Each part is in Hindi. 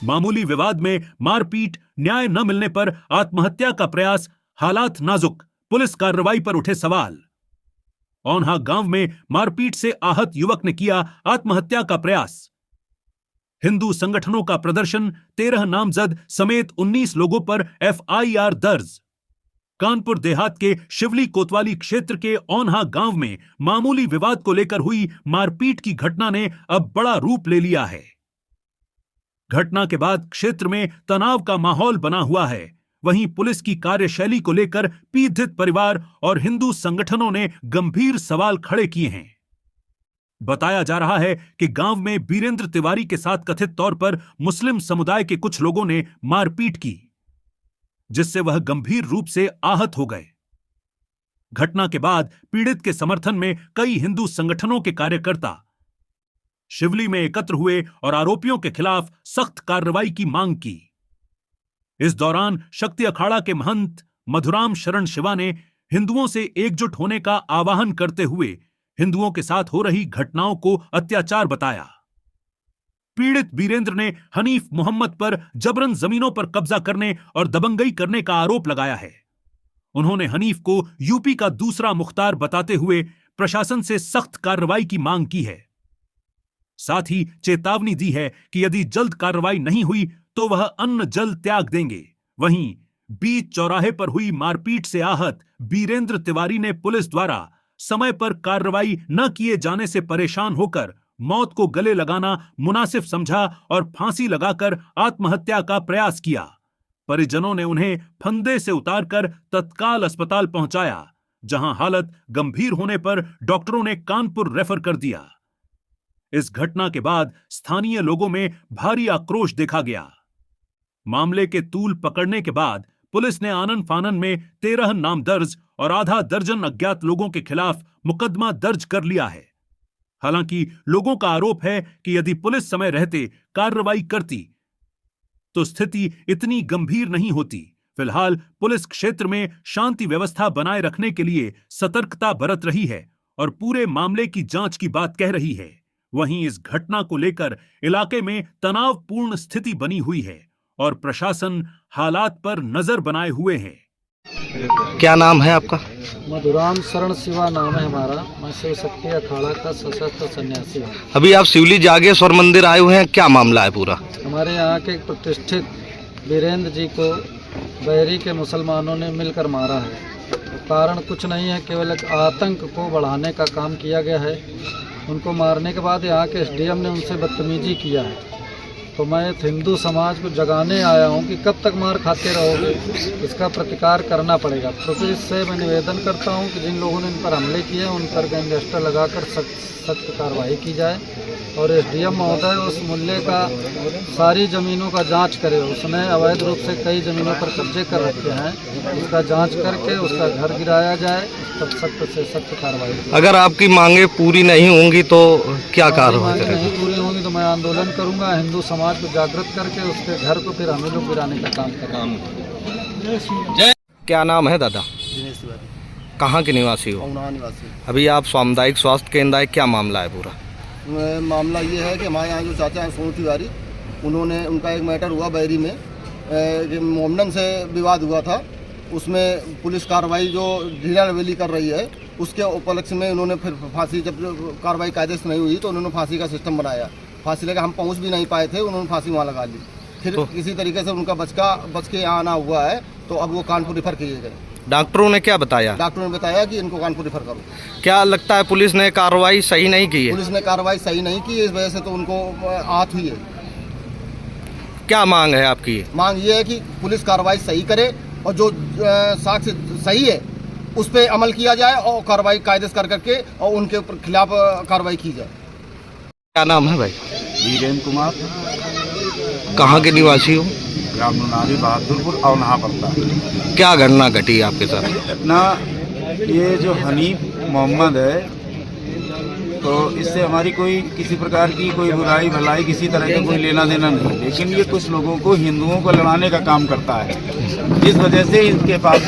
मामूली विवाद में मारपीट, न्याय न मिलने पर आत्महत्या का प्रयास, हालात नाजुक, पुलिस कार्रवाई पर उठे सवाल। औन्हा गांव में मारपीट से आहत युवक ने किया आत्महत्या का प्रयास। हिंदू संगठनों का प्रदर्शन, 13 नामजद समेत 19 लोगों पर FIR दर्ज। कानपुर देहात के शिवली कोतवाली क्षेत्र के औन्हा गांव में मामूली विवाद को लेकर हुई मारपीट की घटना ने अब बड़ा रूप ले लिया है। घटना के बाद क्षेत्र में तनाव का माहौल बना हुआ है। वहीं पुलिस की कार्यशैली को लेकर पीड़ित परिवार और हिंदू संगठनों ने गंभीर सवाल खड़े किए हैं। बताया जा रहा है कि गांव में बीरेंद्र तिवारी के साथ कथित तौर पर मुस्लिम समुदाय के कुछ लोगों ने मारपीट की, जिससे वह गंभीर रूप से आहत हो गए। घटना के बाद पीड़ित के समर्थन में कई हिंदू संगठनों के कार्यकर्ता शिवली में एकत्र हुए और आरोपियों के खिलाफ सख्त कार्रवाई की मांग की। इस दौरान शक्ति अखाड़ा के महंत मधुराम शरण शिवा ने हिंदुओं से एकजुट होने का आह्वान करते हुए हिंदुओं के साथ हो रही घटनाओं को अत्याचार बताया। पीड़ित बीरेंद्र ने हनीफ मोहम्मद पर जबरन जमीनों पर कब्जा करने और दबंगई करने का आरोप लगाया है। उन्होंने हनीफ को यूपी का दूसरा मुख्तार बताते हुए प्रशासन से सख्त कार्रवाई की मांग की है। साथ ही चेतावनी दी है कि यदि जल्द कार्रवाई नहीं हुई तो वह अन्न जल त्याग देंगे। वहीं बीच चौराहे पर हुई मारपीट से आहत बीरेंद्र तिवारी ने पुलिस द्वारा समय पर कार्रवाई न किए जाने से परेशान होकर मौत को गले लगाना मुनासिब समझा और फांसी लगाकर आत्महत्या का प्रयास किया। परिजनों ने उन्हें फंदे से उतारकर तत्काल अस्पताल पहुंचाया, जहां हालत गंभीर होने पर डॉक्टरों ने कानपुर रेफर कर दिया। इस घटना के बाद स्थानीय लोगों में भारी आक्रोश देखा गया। मामले के तूल पकड़ने के बाद पुलिस ने आनन फानन में 13 नामदर्ज और आधा दर्जन अज्ञात लोगों के खिलाफ मुकदमा दर्ज कर लिया है। हालांकि लोगों का आरोप है कि यदि पुलिस समय रहते कार्रवाई करती तो स्थिति इतनी गंभीर नहीं होती। फिलहाल पुलिस क्षेत्र में शांति व्यवस्था बनाए रखने के लिए सतर्कता बरत रही है और पूरे मामले की जांच की बात कह रही है। वहीं इस घटना को लेकर इलाके में तनावपूर्ण स्थिति बनी हुई है और प्रशासन हालात पर नजर बनाए हुए है। क्या नाम है आपका? मधुराम शरण शिवा नाम है हमारा। मैं शिव शक्ति अखाड़ा का सशस्त्र सन्यासी हूँ। अभी आप शिवली जागेश्वर मंदिर आए हुए हैं, क्या मामला है पूरा? हमारे यहाँ के एक प्रतिष्ठित वीरेंद्र जी को बैरी के मुसलमानों ने मिलकर मारा है। कारण कुछ नहीं है, केवल एक आतंक को बढ़ाने का काम किया गया है। उनको मारने के बाद यहाँ के SDM ने उनसे बदतमीजी किया है। तो मैं हिंदू समाज को जगाने आया हूँ कि कब तक मार खाते रहोगे, इसका प्रतिकार करना पड़ेगा। तो इससे मैं निवेदन करता हूँ कि जिन लोगों ने इन पर हमले किए उन पर गैंगस्टर लगाकर सख्त कार्रवाई की जाए और SDM महोदय उस मुल्ले का सारी ज़मीनों का जांच करे। उसने अवैध रूप से कई ज़मीनों पर कब्जे कर रखे हैं, उसका जांच करके उसका घर गिराया जाए, तब सख्त से सख्त कार्रवाई। अगर आपकी मांगे पूरी नहीं होंगी तो क्या कार्रवाई करेंगे? नहीं पूरी होंगी तो मैं आंदोलन करूंगा, हिंदू समाज को जागृत करके उसके घर को फिर हमें लोग गिराने का काम करेंगे। क्या नाम है दादा? दिनेश तिवारी। कहाँ के निवासी हो? औन्हा निवासी। अभी आप सामुदायिक स्वास्थ्य केंद्र आए, क्या मामला है पूरा? मामला ये है कि हमारे यहाँ जो चाचा हैं सोनू तिवारी, उनका एक मैटर हुआ बैरी में, मोमडन से विवाद हुआ था। उसमें पुलिस कार्रवाई जो ढीला रवैली कर रही है, उसके उपलक्ष्य में उन्होंने फिर फांसी, जब कार्रवाई कायदे से नहीं हुई तो उन्होंने फांसी का सिस्टम बनाया। फांसी लगा, हम पहुँच भी नहीं पाए थे, उन्होंने फांसी वहाँ लगा ली। फिर तो किसी तरीके से उनका बच के यहाँ आना हुआ है, तो अब वो कानपुर रेफर किए गए। डॉक्टरों ने क्या बताया? डॉक्टरों ने बताया कि इनको कानपुर रेफर करो। क्या लगता है पुलिस ने कार्रवाई सही नहीं की है? पुलिस ने कार्रवाई सही नहीं की, इस वजह से तो उनको आहत हुई है। क्या मांग है आपकी? मांग ये है कि पुलिस कार्रवाई सही करे और जो साक्ष्य सही है उस पर अमल किया जाए और कार्रवाई कायदे से कर करके और उनके खिलाफ कार्रवाई की जाए। क्या नाम है भाई? वीरेंद्र कुमार। कहाँ के निवासी हो? ग्राम नुनारी, बहादुरपुर और नहा पड़ता। क्या घटना घटी आपके साथ? अपना ये जो हनीफ मोहम्मद है, तो इससे हमारी कोई किसी प्रकार की कोई बुराई भलाई किसी तरह का कोई लेना देना नहीं, लेकिन ये कुछ लोगों को, हिंदुओं को लड़ाने का काम करता है। इस वजह से इनके पास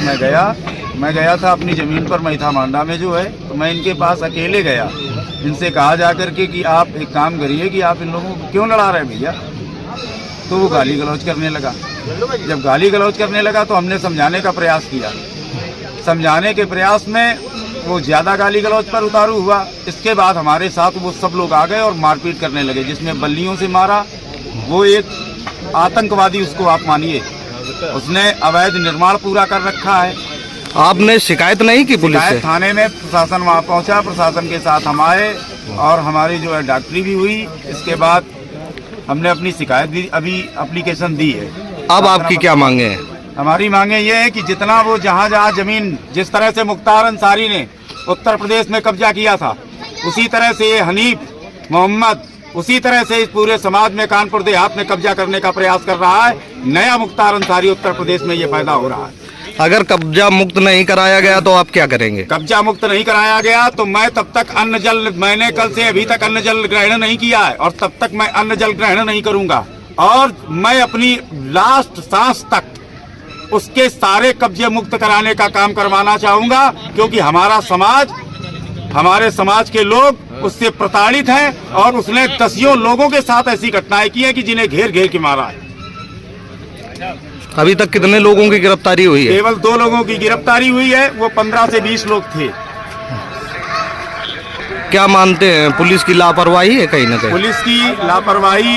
मैं गया था अपनी ज़मीन पर, मैथा मांडा में जो है, तो मैं इनके पास अकेले गया। इनसे कहा जा करके कि आप एक काम करिए कि आप इन लोगों को क्यों लड़ा रहे हैं भैया, तो वो गाली गलौज करने लगा। जब गाली गलौज करने लगा तो हमने समझाने का प्रयास किया। समझाने के प्रयास में वो ज़्यादा गाली गलौज पर उतारू हुआ। इसके बाद हमारे साथ वो सब लोग आ गए और मारपीट करने लगे, जिसमें बल्लियों से मारा। वो एक आतंकवादी, उसको आप मानिए, उसने अवैध निर्माण पूरा कर रखा है। आपने शिकायत नहीं की पुलिस से? शिकायत थाने में, प्रशासन वहाँ पहुँचा, प्रशासन के साथ हम आए और हमारी जो है डॉक्टरी भी हुई। इसके बाद हमने अपनी शिकायत भी अभी एप्लीकेशन दी है। अब आपकी क्या मांगे हैं? हमारी मांगे ये है कि जितना वो जहाँ जहाँ जमीन, जिस तरह से मुख्तार अंसारी ने उत्तर प्रदेश में कब्जा किया था, उसी तरह से ये हनीफ मोहम्मद उसी तरह से इस पूरे समाज में कानपुर देहात में कब्जा करने का प्रयास कर रहा है। नया मुख्तार अंसारी उत्तर प्रदेश में ये पैदा हो रहा है। अगर कब्जा मुक्त नहीं कराया गया तो आप क्या करेंगे? कब्जा मुक्त नहीं कराया गया तो मैं तब तक अन्न जल, मैंने कल से अभी तक अन्न जल ग्रहण नहीं किया है और तब तक मैं अन्न जल ग्रहण नहीं करूंगा और मैं अपनी लास्ट सांस तक उसके सारे कब्जे मुक्त कराने का काम करवाना चाहूंगा, क्योंकि हमारा समाज, हमारे समाज के लोग उससे प्रताड़ित हैं और उसने दसियों लोगों के साथ ऐसी घटनाएं की हैं कि जिन्हें घेर घेर के मारा है। अभी तक कितने लोगों की गिरफ्तारी हुई है? केवल 2 लोगों की गिरफ्तारी हुई है, वो 15 से 20 लोग थे। क्या मानते हैं, पुलिस की लापरवाही है कहीं ना कहीं? पुलिस की लापरवाही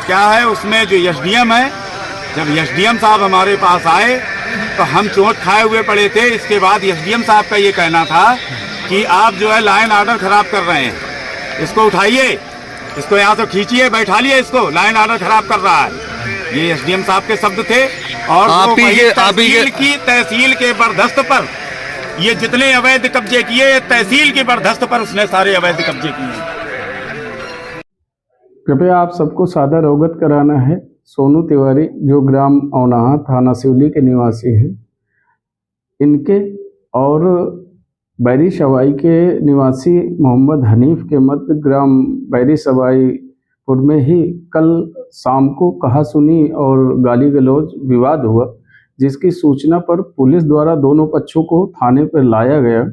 क्या है, उसमें जो एसडीएम है, जब एसडीएम साहब हमारे पास आए तो हम चोट खाए हुए पड़े थे। इसके बाद एसडीएम साहब का ये कहना था कि आप जो है लाइन ऑर्डर खराब कर रहे हैं, इसको उठाइए, इसको यहाँ से खींचिए, बैठालिए इसको, लाइन ऑर्डर खराब कर रहा है। ये एसडीएम साहब के शब्द थे। और आप ही की तहसील के बरदस्त पर ये जितने अवैध कब्जे किए, तहसील के बरदस्त पर उसने सारे अवैध कब्जे किए। कृपया आप सबको सादर अवगत कराना है, सोनू तिवारी जो ग्राम औनाहा थाना सिवली के निवासी हैं, इनके और बैरी सवाई के निवासी मोहम्मद हनीफ के मध्य ग्राम बैरी सवाईपुर में ही कल शाम को कहासुनी और गाली गलौज विवाद हुआ, जिसकी सूचना पर पुलिस द्वारा दोनों पक्षों को थाने पर लाया गया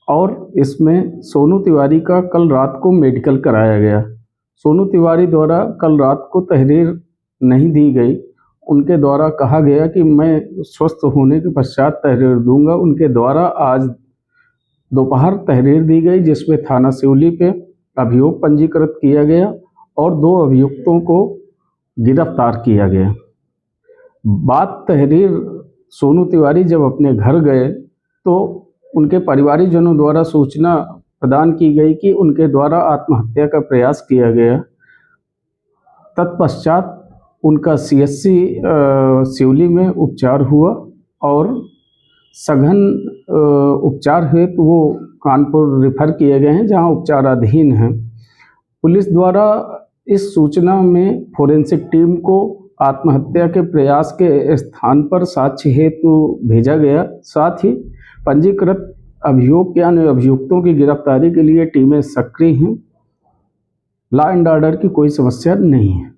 और इसमें सोनू तिवारी का कल रात को मेडिकल कराया गया। सोनू तिवारी द्वारा कल रात को तहरीर नहीं दी गई। उनके द्वारा कहा गया कि मैं स्वस्थ होने के पश्चात तहरीर दूंगा। उनके द्वारा आज दोपहर तहरीर दी गई, जिसमें थाना सिवली पे अभियोग पंजीकृत किया गया और 2 अभियुक्तों को गिरफ्तार किया गया। बात तहरीर सोनू तिवारी जब अपने घर गए तो उनके परिवारीजनों द्वारा सूचना प्रदान की गई कि उनके द्वारा आत्महत्या का प्रयास किया गया। तत्पश्चात उनका सीएचसी सिवली में उपचार हुआ और सघन उपचार हेतु वो कानपुर रेफर किए गए हैं, जहां उपचाराधीन हैं। पुलिस द्वारा इस सूचना में फोरेंसिक टीम को आत्महत्या के प्रयास के स्थान पर साक्ष्य हेतु भेजा गया। साथ ही पंजीकृत अभियोग यानी अभियुक्तों की गिरफ्तारी के लिए टीमें सक्रिय हैं। लॉ एंड ऑर्डर की कोई समस्या नहीं है।